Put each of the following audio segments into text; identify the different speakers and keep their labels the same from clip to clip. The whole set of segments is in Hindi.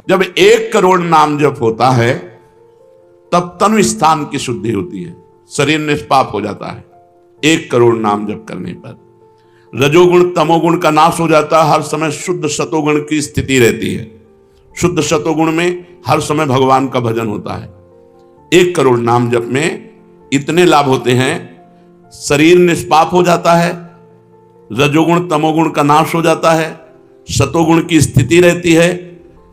Speaker 1: जब 1 करोड़ नाम जप होता है तब तनु स्थान की शुद्धि होती है, शरीर निष्पाप हो जाता है 1 करोड़ नाम जप करने पर। रजोगुण तमोगुण का नाश हो जाता है, हर समय शुद्ध सतोगुण की स्थिति रहती है। शुद्ध सतोगुण में हर समय भगवान का भजन होता है। 1 करोड़ नाम जप में इतने लाभ होते हैं, शरीर निष्पाप हो जाता है, रजोगुण तमोगुण का नाश हो जाता है, सतोगुण की स्थिति रहती है,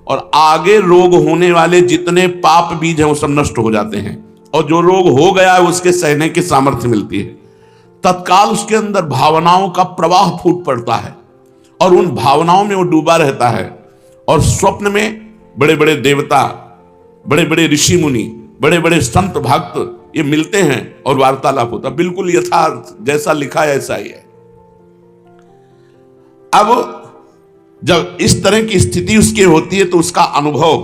Speaker 1: और आगे रोग होने वाले जितने पाप बीज हैं वो सब नष्ट हो जाते हैं, और जो रोग हो गया है उसके सहने की सामर्थ्य मिलती है। तत्काल उसके अंदर भावनाओं का प्रवाह फूट पड़ता है और उन भावनाओं में वो डूबा रहता है, और स्वप्न में बड़े बड़े देवता, बड़े बड़े ऋषि मुनि, बड़े बड़े संत भक्त ये मिलते हैं और वार्तालाप होता, बिल्कुल यथार्थ जैसा लिखा है ऐसा ही है। अब जब इस तरह की स्थिति उसकी होती है तो उसका अनुभव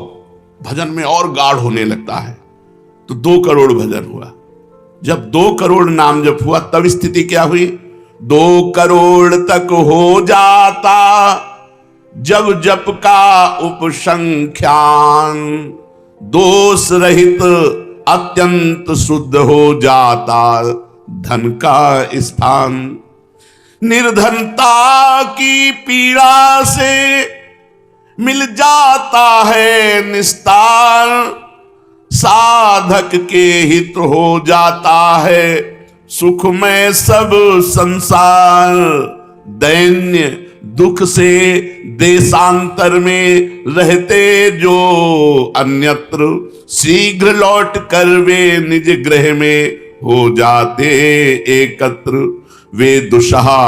Speaker 1: भजन में और गाढ़ होने लगता है। तो 2 करोड़ भजन हुआ। जब 2 करोड़ नाम जप हुआ तब स्थिति क्या हुई? 2 करोड़ तक हो जाता जब जप का उपसंख्यान, दोष रहित अत्यंत शुद्ध हो जाता धन का स्थान। निर्धनता की पीड़ा से मिल जाता है निस्तार, साधक के हित हो जाता है सुख में सब संसार। दैन्य दुख से देशांतर में रहते जो अन्यत्र, शीघ्र लौट कर वे निज गृह में हो जाते एकत्र। वे दुषहा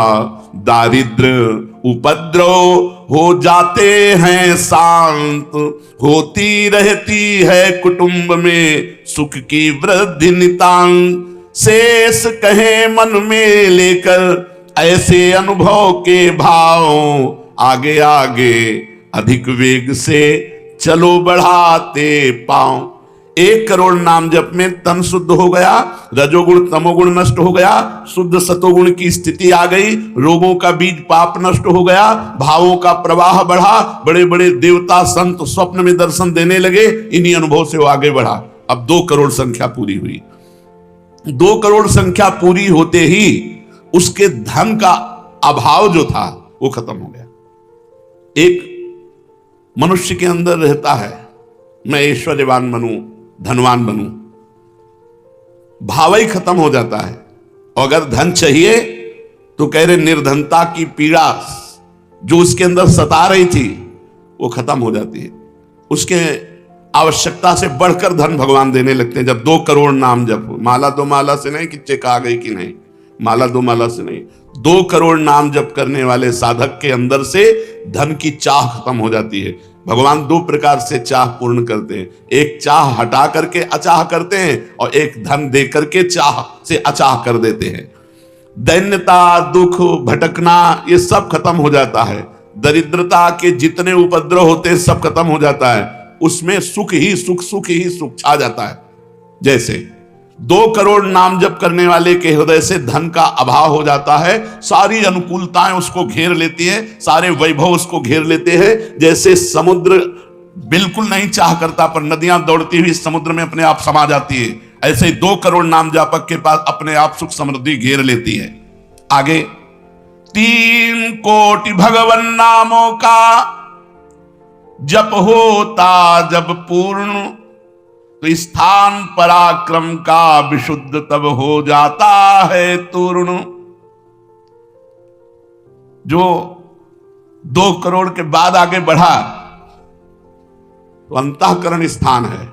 Speaker 1: दारिद्र उपद्रव हो जाते हैं शांत, होती रहती है कुटुंब में सुख की वृद्धि नितांत। शेष कहे मन में लेकर ऐसे अनुभव के भाव, आगे आगे अधिक वेग से चलो बढ़ाते पांव। 1 करोड़ नाम जप में तन शुद्ध हो गया, रजोगुण तमोगुण नष्ट हो गया, शुद्ध सतोगुण की स्थिति आ गई, रोगों का बीज पाप नष्ट हो गया, भावों का प्रवाह बढ़ा, बड़े बड़े देवता संत स्वप्न में दर्शन देने लगे। इन्हीं अनुभव से वो आगे बढ़ा। अब 2 करोड़ संख्या पूरी हुई। 2 करोड़ संख्या पूरी होते ही उसके धन का अभाव जो था वो खत्म हो गया। एक मनुष्य के अंदर रहता है मैं ऐश्वर्यवान बनूं, धनवान बनूं, भाव ही खत्म हो जाता है। और अगर धन चाहिए तो कह रहे निर्धनता की पीड़ा जो उसके अंदर सता रही थी वो खत्म हो जाती है। उसके आवश्यकता से बढ़कर धन भगवान देने लगते हैं। जब 2 करोड़ नाम जप, माला 2 माला से नहीं कि चेक आ गई कि नहीं, माला 2 माला से नहीं, 2 करोड़ नाम जप करने वाले साधक के अंदर से धन की चाह खत्म हो जाती है। भगवान 2 प्रकार से चाह पूर्ण करते हैं, एक चाह हटा करके अचाह करते हैं और एक धन दे करके चाह से अचाह कर देते हैं। दैन्यता, दुख, भटकना ये सब खत्म हो जाता है। दरिद्रता के जितने उपद्रव होते हैं सब खत्म हो जाता है। उसमें सुख ही सुख, सुख ही सुख छा जाता है। जैसे 2 करोड़ नाम जप करने वाले के हृदय से धन का अभाव हो जाता है, सारी अनुकूलताएं उसको घेर लेती है, सारे वैभव उसको घेर लेते हैं। जैसे समुद्र बिल्कुल नहीं चाह करता पर नदियां दौड़ती हुई समुद्र में अपने आप समा जाती है, ऐसे ही 2 करोड़ नाम जापक के पास अपने आप सुख समृद्धि घेर लेती है। आगे 3 कोटि भगवन नामों का जप होता जब पूर्ण, तो स्थान पराक्रम का विशुद्ध तब हो जाता है तूर्ण। जो 2 करोड़ के बाद आगे बढ़ा तो अंतःकरण स्थान है,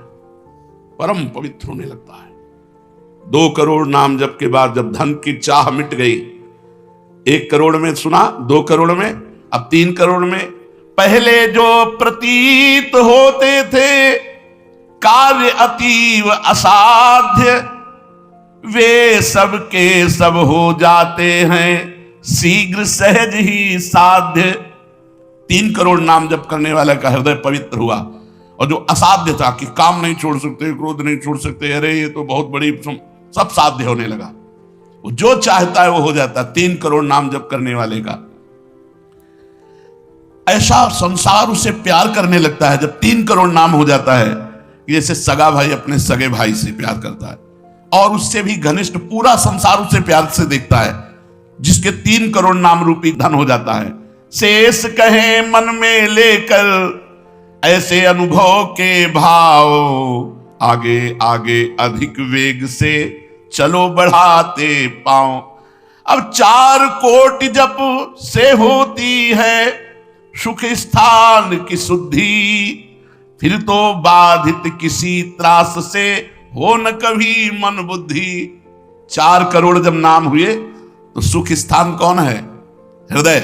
Speaker 1: परम पवित्र होने लगता है। 2 करोड़ नाम जप के बाद जब धन की चाह मिट गई, 1 करोड़ में सुना, 2 करोड़ में, अब 3 करोड़ में। पहले जो प्रतीत होते थे कार्य अतीव असाध्य, वे सब के सब हो जाते हैं शीघ्र सहज ही साध्य। 3 करोड़ नाम जप करने वाले का हृदय पवित्र हुआ, और जो असाध्य था कि काम नहीं छोड़ सकते, क्रोध नहीं छोड़ सकते, अरे ये तो बहुत बड़ी, सब साध्य होने लगा। वो जो चाहता है वो हो जाता है 3 करोड़ नाम जप करने वाले का। ऐसा संसार उसे प्यार करने लगता है जब 3 करोड़ नाम हो जाता है, जैसे सगा भाई अपने सगे भाई से प्यार करता है, और उससे भी घनिष्ठ पूरा संसार उसे प्यार से देखता है, जिसके 3 करोड़ नाम रूपी धन हो जाता है। शेष कहे मन में लेकर ऐसे अनुभव के भाव, आगे आगे अधिक वेग से चलो बढ़ाते पाओ। अब 4 कोटि जप से होती है सुख स्थान की शुद्धि, फिर तो बाधित किसी त्रास से हो न कभी मन बुद्धि। 4 करोड़ जब नाम हुए तो सुख स्थान कौन है? हृदय।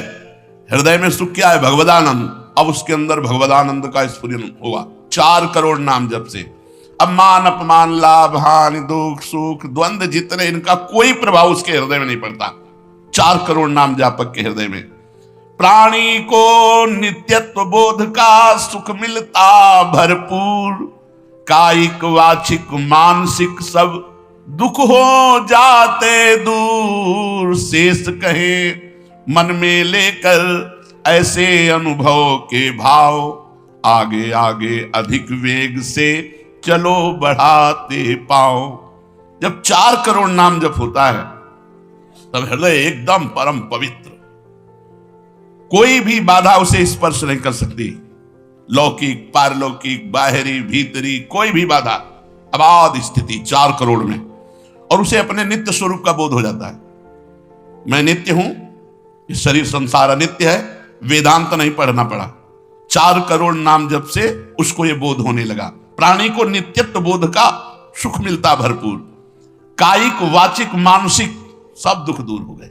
Speaker 1: हृदय में सुख क्या है? भगवदानंद। अब उसके अंदर भगवदानंद का स्फुरन हुआ 4 करोड़ नाम जब से। अब मान अपमान, लाभ हानि, दुख सुख, द्वंद्व जितने, इनका कोई प्रभाव उसके हृदय में नहीं पड़ता 4 करोड़ नाम जापक के हृदय में। प्राणी को नित्यत्व बोध का सुख मिलता भरपूर, कायिक वाचिक मानसिक सब दुख हो जाते दूर। शेष कहे मन में लेकर ऐसे अनुभव के भाव, आगे आगे अधिक वेग से चलो बढ़ाते पाओ। जब 4 करोड़ नाम जब होता है तब हृदय एकदम परम पवित्र, कोई भी बाधा उसे स्पर्श नहीं कर सकती। लौकिक, पारलौकिक, बाहरी, भीतरी, कोई भी बाधा, अबाध स्थिति 4 करोड़ में। और उसे अपने नित्य स्वरूप का बोध हो जाता है। मैं नित्य हूं, ये शरीर संसार अनित्य है, वेदांत नहीं पढ़ना पड़ा। 4 करोड़ नाम जब से उसको ये बोध होने लगा। प्राणी को नित्यत्व बोध का सुख मिलता भरपूर, कायिक वाचिक मानसिक सब दुख दूर हो गए।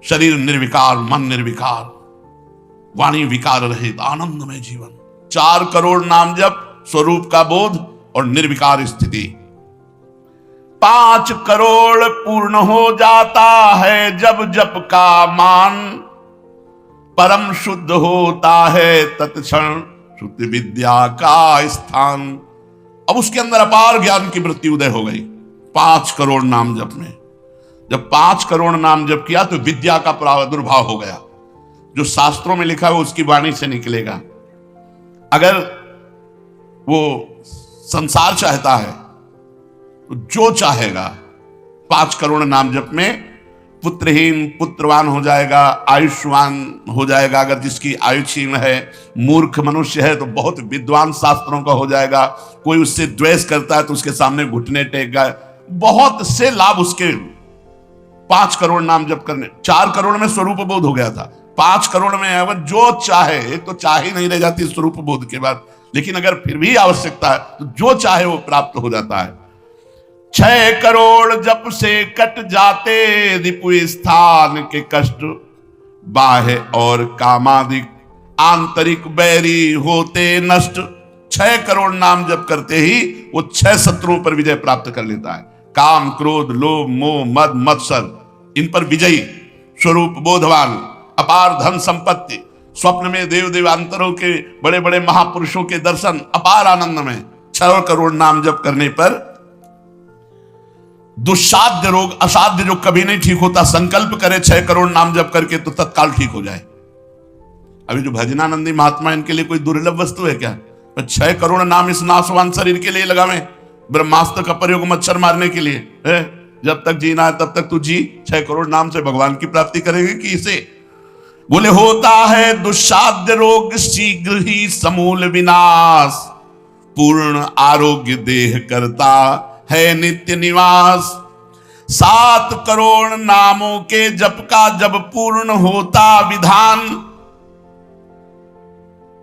Speaker 1: शरीर निर्विकार, मन निर्विकार, वाणी विकार रहित आनंदमय जीवन। 4 करोड़ नाम जप, स्वरूप का बोध और निर्विकार स्थिति। 5 करोड़ पूर्ण हो जाता है जब जप का मान, परम शुद्ध होता है तत्क्षण शुद्ध विद्या का स्थान। अब उसके अंदर अपार ज्ञान की वृत्ति उदय हो गई 5 करोड़ नाम जप में। जब 5 करोड़ नाम जप किया तो विद्या का प्रादुर्भाव हो गया। जो शास्त्रों में लिखा है उसकी वाणी से निकलेगा। अगर वो संसार चाहता है तो जो चाहेगा 5 करोड़ नाम जप में पुत्रहीन पुत्रवान हो जाएगा, आयुष्मान हो जाएगा। अगर जिसकी आयु क्षीण है, मूर्ख मनुष्य है तो बहुत विद्वान शास्त्रों का हो जाएगा। कोई उससे द्वेष करता है तो उसके सामने घुटने टेकेगा। बहुत से लाभ उसके 5 करोड़ नाम जप करने। 4 करोड़ में स्वरूप बोध हो गया था, 5 करोड़ में अगर जो चाहे, एक तो चाह ही नहीं रह जाती स्वरूप बोध के बाद, लेकिन अगर फिर भी आवश्यकता है तो जो चाहे वो प्राप्त हो जाता है। 6 करोड़ जप से कट जाते रिपु स्थान के कष्ट, बाह्य और कामादिक आंतरिक बैरी होते नष्ट। 6 करोड़ नाम जप करते ही वो 6 शत्रुओं पर विजय प्राप्त कर लेता है। काम, क्रोध, लोभ, मोह, मद, मत्सर, इन पर विजयी, स्वरूप बोधवान, अपार धन संपत्ति, स्वप्न में देव देवांतरों के बड़े बड़े महापुरुषों के दर्शन, अपार आनंद में। 6 करोड़ नाम जप करने पर दुस्साध्य रोग, असाध्य जो कभी नहीं ठीक होता, संकल्प करे 6 करोड़ नाम जप करके तो तत्काल ठीक हो जाए। अभी जो भजनानंदी महात्मा, इनके लिए कोई दुर्लभ वस्तु है क्या? 6 करोड़ नाम इस नाशवान शरीर के लिए लगावे, ब्रह्मास्त्र का प्रयोग मच्छर मारने के लिए है। जब तक जीना है तब तक तू जी, 6 करोड़ नाम से भगवान की प्राप्ति करेंगे कि इसे? बोले होता है दुस्साध्य रोग शीघ्र ही समूल विनाश, पूर्ण आरोग्य देह करता है नित्य निवास। 7 करोड़ नामों के जप का जब पूर्ण होता विधान,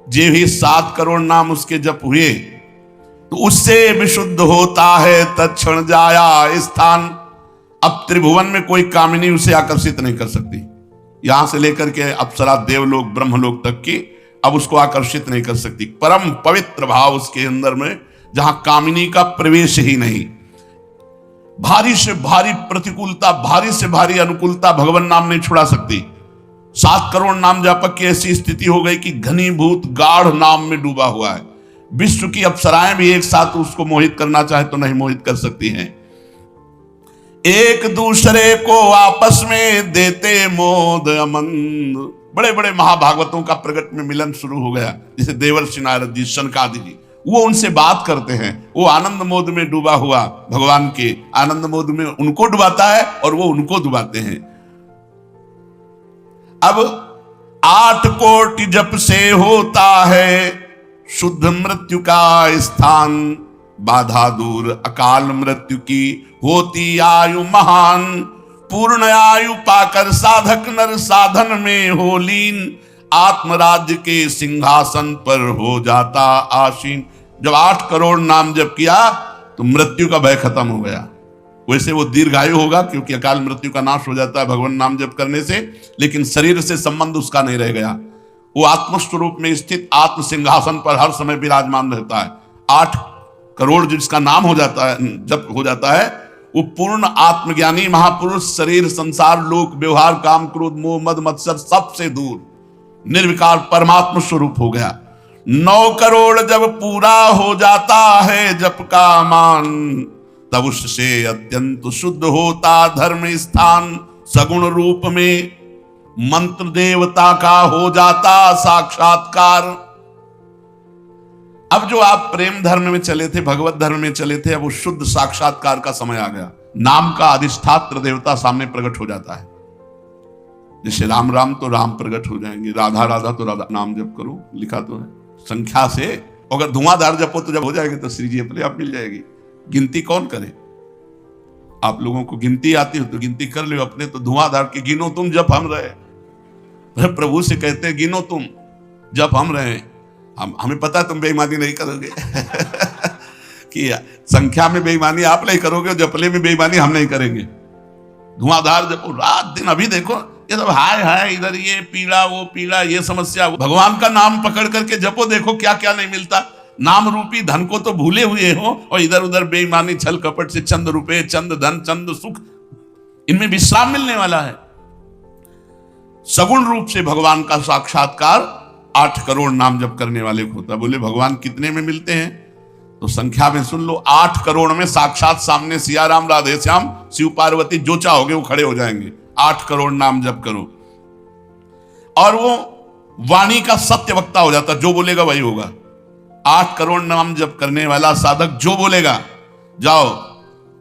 Speaker 1: जे भी 7 करोड़ नाम उसके जप हुए तो उससे विशुद्ध होता है तत्क्षण जाया स्थान। अब त्रिभुवन में कोई कामिनी उसे आकर्षित नहीं कर सकती। यहां से लेकर के अप्सरा, देवलोक, ब्रह्मलोक तक की अब उसको आकर्षित नहीं कर सकती। परम पवित्र भाव उसके अंदर में, जहां कामिनी का प्रवेश ही नहीं। भारी से भारी प्रतिकूलता, भारी से भारी अनुकूलता भगवान नाम नहीं छुड़ा सकती। 7 करोड़ नाम जापक की ऐसी स्थिति हो गई कि घनीभूत गाढ़ नाम में डूबा हुआ है। विश्व की अप्सराएं भी एक साथ उसको मोहित करना चाहे तो नहीं मोहित कर सकती हैं। एक दूसरे को आपस में देते मोद अमन, बड़े बड़े महाभागवतों का प्रगट में मिलन शुरू हो गया, जैसे देवर्षि नारद जी, शनकादि जी, वो उनसे बात करते हैं। वो आनंद मोद में डूबा हुआ भगवान के आनंद मोद में उनको डुबाता है और वो उनको डुबाते हैं। अब 8 कोटि जप से होता है शुद्ध मृत्यु का स्थान, बाधा दूर अकाल मृत्यु की होती आयु महान, पूर्ण आयु पाकर साधक नर साधन में हो लीन, आत्मराज्य के सिंहासन पर हो जाता आसीन। जब 8 करोड़ नाम जप किया तो मृत्यु का भय खत्म हो गया। वैसे वो दीर्घायु होगा क्योंकि अकाल मृत्यु का नाश हो जाता है भगवान नाम जप करने से, लेकिन शरीर से संबंध उसका नहीं रह गया। वो आत्मस्वरूप में स्थित आत्म सिंहासन पर हर समय विराजमान रहता है। 8 करोड़ जिसका नाम हो जाता है, जब हो जाता है, वो पूर्ण आत्मज्ञानी महापुरुष शरीर संसार लोक व्यवहार काम क्रोध मोह मद मत्सर सबसे दूर निर्विकार परमात्मा स्वरूप हो गया। 9 करोड़ जब पूरा हो जाता है जप का मान, तब उससे अत्यंत शुद्ध होता धर्म स्थान, सगुण रूप में मंत्र देवता का हो जाता साक्षात्कार। अब जो आप प्रेम धर्म में चले थे, भगवत धर्म में चले थे, अब वो शुद्ध साक्षात्कार का समय आ गया। नाम का अधिष्ठात्र देवता सामने प्रकट हो जाता है। जैसे राम राम तो राम प्रकट हो जाएंगे, राधा राधा तो राधा नाम जप करो, लिखा तो है संख्या से। अगर धुआंधार जपो तो जब हो जाएगी तो श्री जी अपने आप मिल जाएगी। गिनती कौन करे? आप लोगों को गिनती आती हो तो गिनती कर लो अपने, तो धुआंधार की गिनो तुम जप हम रहे। प्रभु से कहते हैं गिनो तुम जप हम रहे। हमें पता है तुम बेईमानी नहीं करोगे कि संख्या में बेईमानी आप नहीं करोगे, जपले में बेईमानी हम नहीं करेंगे। धुआंधार जपो रात दिन। अभी देखो ये सब हाय हाय, इधर ये पीड़ा वो पीड़ा, ये समस्या। भगवान का नाम पकड़ करके जपो, देखो क्या क्या नहीं मिलता। नाम रूपी धन को तो भूले हुए हो और इधर उधर बेईमानी छल कपट से चंद रुपए चंद धन चंद सुख, इनमें विश्राम मिलने वाला है। सगुण रूप से भगवान का साक्षात्कार 8 करोड़ नाम जप करने वाले को होता। बोले भगवान कितने में मिलते हैं? तो संख्या में सुन लो, 8 करोड़ में साक्षात सामने सिया राम राधे श्याम शिव पार्वती जो चाहोगे वो खड़े हो जाएंगे। 8 करोड़ नाम जप करो और वो वाणी का सत्य वक्ता हो जाता, जो बोलेगा वही होगा। 8 करोड़ नाम जप करने वाला साधक जो बोलेगा, जाओ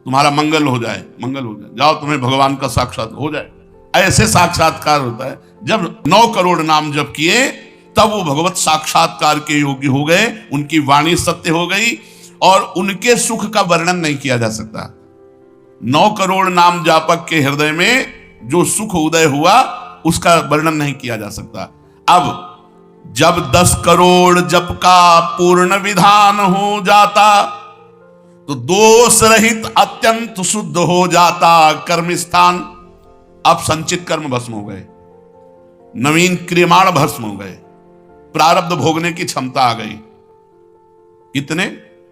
Speaker 1: तुम्हारा मंगल हो जाए, मंगल हो जाए, जाओ तुम्हें भगवान का साक्षात हो जाए, ऐसे साक्षात्कार होता है। जब 9 करोड़ नाम जप किए तब वो भगवत साक्षात्कार के योग्य हो गए, उनकी वाणी सत्य हो गई और उनके सुख का वर्णन नहीं किया जा सकता। 9 करोड़ नाम जापक के हृदय में जो सुख उदय हुआ उसका वर्णन नहीं किया जा सकता। अब जब 10 करोड़ जप का पूर्ण विधान हो जाता तो दोष रहित अत्यंत शुद्ध हो जाता कर्म स्थान। अब संचित कर्म भस्म हो गए, नवीन क्रियमाण भस्म हो गए, प्रारब्ध भोगने की क्षमता आ गई। कितने?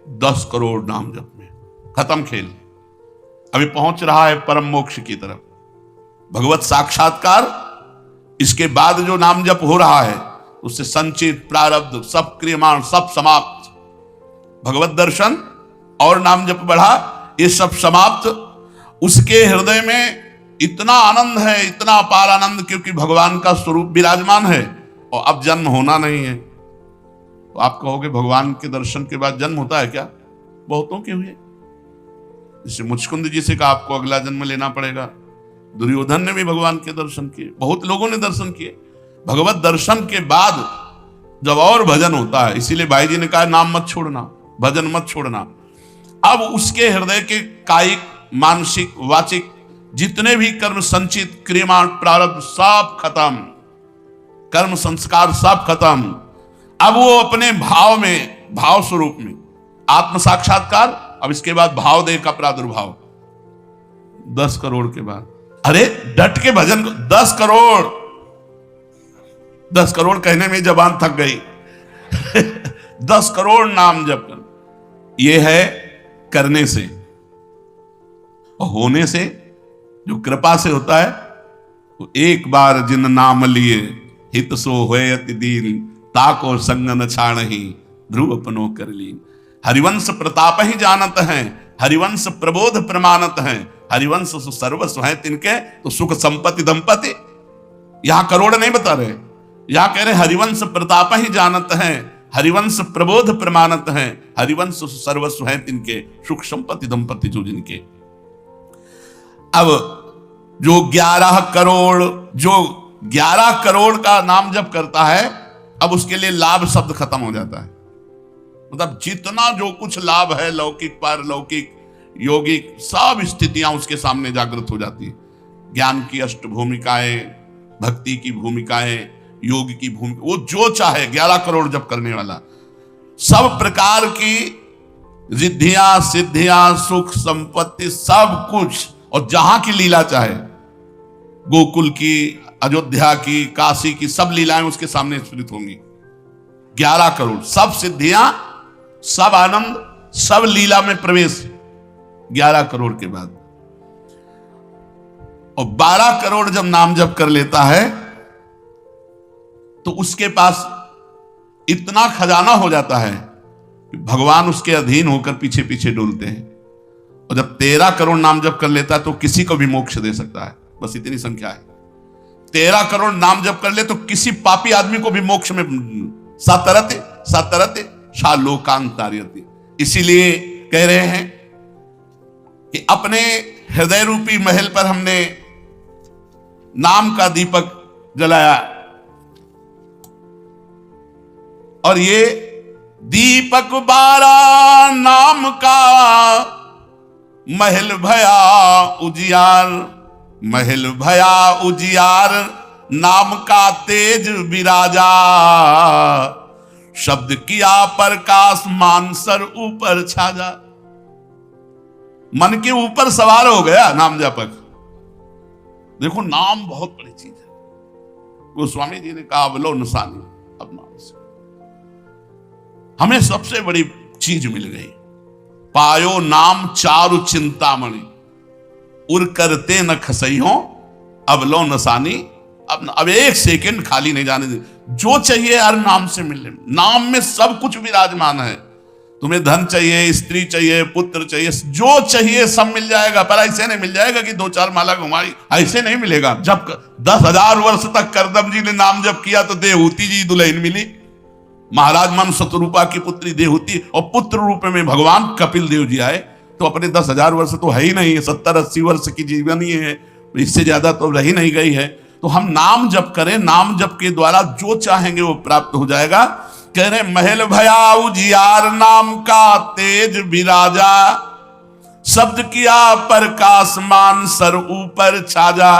Speaker 1: 10 करोड़ नाम जप में खत्म खेल। अभी पहुंच रहा है परम मोक्ष की तरफ, भगवत साक्षात्कार। इसके बाद जो नाम जप हो रहा है उससे संचित प्रारब्ध सब क्रियमाण सब समाप्त। भगवत दर्शन और नाम जप बढ़ा, ये सब समाप्त। उसके हृदय में इतना आनंद है, इतना अपार आनंद, क्योंकि भगवान का स्वरूप विराजमान है और अब जन्म होना नहीं है। तो आप कहोगे भगवान के दर्शन के बाद जन्म होता है क्या? बहुतों के हुए। जैसे मुचकुंद जी से कहा आपको अगला जन्म लेना पड़ेगा। दुर्योधन ने भी भगवान के दर्शन किए, बहुत लोगों ने दर्शन किए। भगवत दर्शन के बाद जब और भजन होता है, इसीलिए भाई जी ने कहा नाम मत छोड़ना, भजन मत छोड़ना। अब उसके हृदय के कायिक मानसिक वाचिक जितने भी कर्म संचित क्रियमाण प्रारब्ध सब खत्म, कर्म संस्कार सब खत्म। अब वो अपने भाव में, भाव स्वरूप में आत्म साक्षात्कार। अब इसके बाद भाव देह का प्रादुर्भाव 10 करोड़ के बाद। अरे डट के भजन को 10 करोड़, 10 करोड़ कहने में जबान थक गई 10 करोड़ नाम जप कर। ये है करने से, और होने से जो कृपा से होता है वो एक बार जिन नाम लिए हित सो होए अति दीन, ताको संग न छाणहि ध्रुव अपनो कर लीन। हरिवंश प्रताप ही जानत हैं, हरिवंश प्रबोध प्रमाणत हैं, हरिवंश सर्वस्व है तिनके, तो सुख संपत्ति दंपति। यहां करोड़ नहीं बता रहे, यहां कह रहे हरिवंश प्रताप ही जानत हैं, हरिवंश प्रबोध प्रमाणत हैं, हरिवंश सर्वस्व हैं तिनके, सुख संपत्ति दंपति जो जिनके। अब जो 11 करोड़, जो 11 करोड़ का नाम जप करता है, अब उसके लिए लाभ शब्द खत्म हो जाता है। मतलब जितना जो कुछ लाभ है, लौकिक पारलौकिक यौगिक, सब स्थितियां उसके सामने जागृत हो जाती है। ज्ञान की अष्ट भूमिकाएं, भक्ति की भूमिकाएं, योग की भूमिका, वो जो चाहे 11 करोड़ जप करने वाला, सब प्रकार की रिद्धियां सिद्धियां सुख संपत्ति सब कुछ, और जहां की लीला चाहे, गोकुल की, अयोध्या की, काशी की, सब लीलाएं उसके सामने स्फुरित होंगी। 11 करोड़, सब सिद्धियां, सब आनंद, सब लीला में प्रवेश 11 करोड़ के बाद। और 12 करोड़ जब नाम जप कर लेता है तो उसके पास इतना खजाना हो जाता है कि भगवान उसके अधीन होकर पीछे पीछे डोलते हैं। और जब 13 करोड़ नाम जप कर लेता है तो किसी को भी मोक्ष दे सकता है। बस इतनी संख्या है। 13 करोड़ नाम जप कर ले तो किसी पापी आदमी को भी मोक्ष में सातरते सातरते शालोकांतार्यते। इसीलिए कह रहे हैं कि अपने हृदय रूपी महल पर हमने नाम का दीपक जलाया, और ये दीपक 12 नाम का महल भया उजियार, महल भया उजियार, नाम का तेज विराजा, शब्द किया प्रकाश मानसर ऊपर छाजा। मन के ऊपर सवार हो गया नाम जपक। देखो नाम बहुत बड़ी चीज है। गोस्वामी जी ने कहा अवलो नसानी, अब नाम से हमें सबसे बड़ी चीज मिल गई। पायो नाम चारु चिंतामणि, उर करते न खसइयो अवलो नसानी। अब एक सेकंड खाली नहीं जाने दे। जो चाहिए हर नाम से मिलने, नाम में सब कुछ विराजमान है। तुम्हें धन चाहिए, स्त्री चाहिए, पुत्र चाहिए, जो चाहिए सब मिल जाएगा। पर ऐसे नहीं मिल जाएगा कि 2-4 माला घुमाई, ऐसे नहीं मिलेगा। जब 10,000 वर्ष तक करदम जी ने नाम जप किया तो देहूति जी दुल्हन मिली, महाराज मनु शतरूपा की पुत्री देहूति, और पुत्र रूप में भगवान कपिल देव जी आए। तो अपने 10,000 वर्ष तो है ही नहीं, 70-80 वर्ष की जीवन ही है, इससे ज्यादा तो रही नहीं गई है। तो हम नाम जप करें, नाम जप के द्वारा जो चाहेंगे वो प्राप्त हो जाएगा। कह रहे महल भया उजियार, नाम का तेज विराजा, शब्द किया प्रकाश मान सर ऊपर छाजा।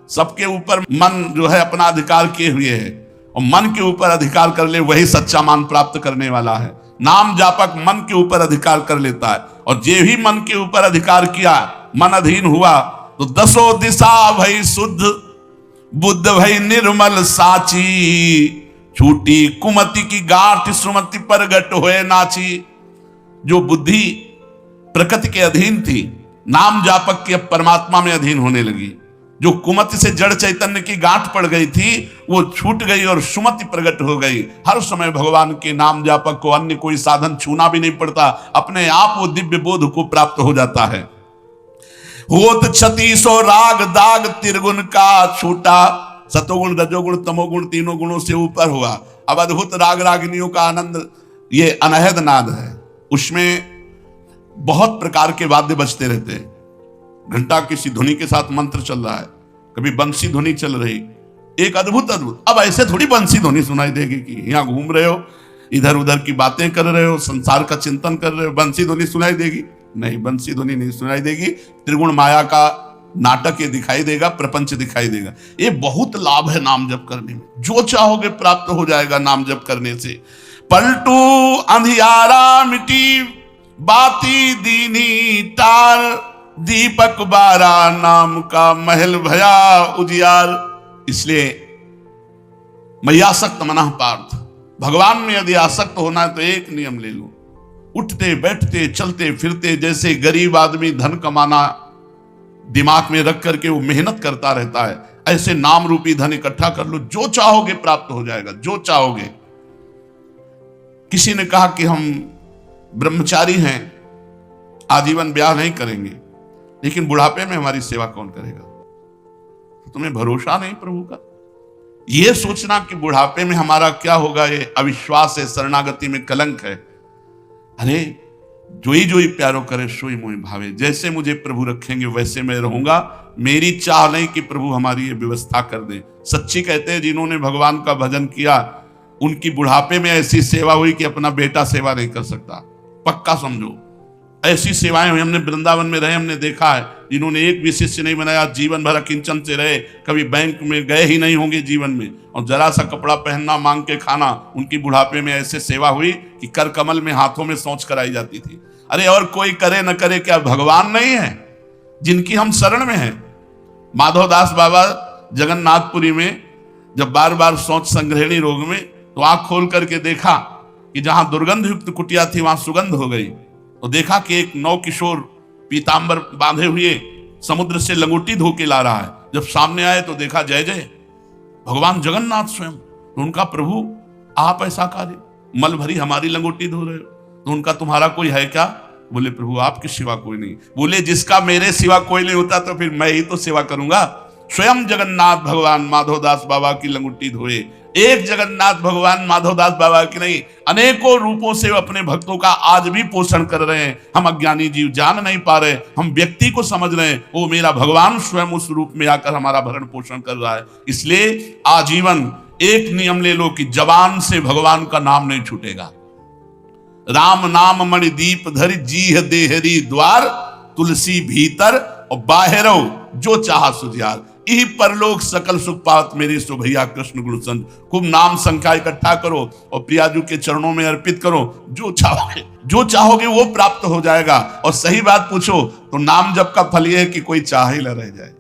Speaker 1: सबके ऊपर मन जो है अपना अधिकार किए हुए है, और मन के ऊपर अधिकार कर ले वही सच्चा मान प्राप्त करने वाला है। नाम जापक मन के ऊपर अधिकार कर लेता है, और जे भी मन के ऊपर अधिकार किया, मन अधीन हुआ, तो 10 दिशा भई शुद्ध, बुद्ध भई निर्मल साची, छूटी कुमति की गांठ सुमति प्रगट होए नाची। जो बुद्धि प्रकृति के अधीन थी, नाम जापक के परमात्मा में अधीन होने लगी। जो कुमति से जड़ चैतन्य की गांठ पड़ गई थी वो छूट गई और सुमति प्रकट हो गई। हर समय भगवान के नाम जापक को अन्य कोई साधन छूना भी नहीं पड़ता, अपने आप वो दिव्य बोध को प्राप्त हो जाता है। होत 36 राग दाग त्रिगुण का छूटा, सतोगुण रजोगुण तमोगुण तीनों गुणों से ऊपर हुआ। अब अद्भुत राग रागिनियों का आनंद ये अनहद नाद है। उसमें बहुत प्रकार के वाद्य बजते रहते हैं। घंटा किसी ध्वनि के साथ मंत्र चल रहा है, कभी बंसी ध्वनि चल रही, एक अद्भुत अद्भुत। अब ऐसे थोड़ी बंसी ध्वनि सुनाई देगी कि यहाँ घूम रहे हो, इधर उधर की बातें कर रहे हो, संसार का चिंतन कर रहे हो, बंसी ध्वनि सुनाई देगी? नहीं, बंसी ध्वनि नहीं सुनाई देगी। त्रिगुण माया का नाटक ये दिखाई देगा, प्रपंच दिखाई देगा। ये बहुत लाभ है नाम जप करने में। जो चाहोगे प्राप्त हो जाएगा नाम जप करने से। पलटू अंधियारा मिटी बाती दीनी तार, दीपक 12 नाम का महल भया उजियार। इसलिए मैयासक्त मनः पार्थ, भगवान में यदि आसक्त होना है तो एक नियम ले लो। उठते बैठते चलते फिरते जैसे गरीब आदमी धन कमाना दिमाग में रख करके वो मेहनत करता रहता है, ऐसे नाम रूपी धन इकट्ठा कर लो। जो चाहोगे प्राप्त हो जाएगा, जो चाहोगे। किसी ने कहा कि हम ब्रह्मचारी हैं, आजीवन ब्याह नहीं करेंगे, लेकिन बुढ़ापे में हमारी सेवा कौन करेगा? तो तुम्हें भरोसा नहीं प्रभु का? ये सोचना कि बुढ़ापे में हमारा क्या होगा, ये अविश्वास है, शरणागति में कलंक है। अरे जो ही प्यारो करे सोई मोहि भावे, जैसे मुझे प्रभु रखेंगे वैसे मैं रहूंगा। मेरी चाह नहीं कि प्रभु हमारी ये व्यवस्था कर दे। सच्ची कहते हैं जिन्होंने भगवान का भजन किया उनकी बुढ़ापे में ऐसी सेवा हुई कि अपना बेटा सेवा नहीं कर सकता। पक्का समझो, ऐसी सेवाएं हुई। हमने वृंदावन में रहे, हमने देखा है जिन्होंने एक भी शिष्य नहीं बनाया, जीवन भर किंचन से रहे, कभी बैंक में गए ही नहीं होंगे जीवन में, और जरा सा कपड़ा पहनना, मांग के खाना, उनकी बुढ़ापे में ऐसे सेवा हुई कि कर कमल में हाथों में सोच कराई जाती थी। अरे और कोई करे न करे, क्या भगवान नहीं है जिनकी हम शरण में हैं? माधवदास बाबा जगन्नाथपुरी में जब बार बार सोच संग्रहणी रोग में, तो आंख खोल करके देखा कि जहां दुर्गंध युक्त कुटिया थी वहां सुगंध हो गई। तो देखा कि एक नौ किशोर पीतांबर बांधे हुए समुद्र से लंगोटी धो के ला रहा है। जब सामने आए तो देखा जय जय भगवान जगन्नाथ स्वयं। तो उनका प्रभु आप ऐसा कार्य, मल भरी हमारी लंगोटी धो रहे हो, तो उनका तुम्हारा कोई है क्या? बोले प्रभु आपके सिवा कोई नहीं। बोले जिसका मेरे सिवा कोई नहीं होता तो फिर मैं ही तो सेवा करूंगा। स्वयं जगन्नाथ भगवान माधवदास बाबा की लंगोटी धोए। एक जगन्नाथ भगवान माधवदास बाबा की नहीं, अनेकों रूपों से अपने भक्तों का आज भी पोषण कर रहे हैं। हम अज्ञानी जीव जान नहीं पा रहे, हम व्यक्ति को समझ रहे हैं वो मेरा भगवान स्वयं उस रूप में आकर हमारा भरण पोषण कर रहा है। इसलिए आजीवन एक नियम ले लो कि जबान से भगवान का नाम नहीं छूटेगा। राम नाम मणि दीप धरि जीह देहरी द्वार, तुलसी भीतर और बाहरो जो चाह सुजियार। यही परलोक सकल सुख पात मेरी सो भैया कृष्ण गुण संत। खूब नाम संख्या इकट्ठा करो और प्रियाजू के चरणों में अर्पित करो। जो चाहोगे वो प्राप्त हो जाएगा। और सही बात पूछो तो नाम जप का फल ये है कि कोई चाह ही न रह जाए।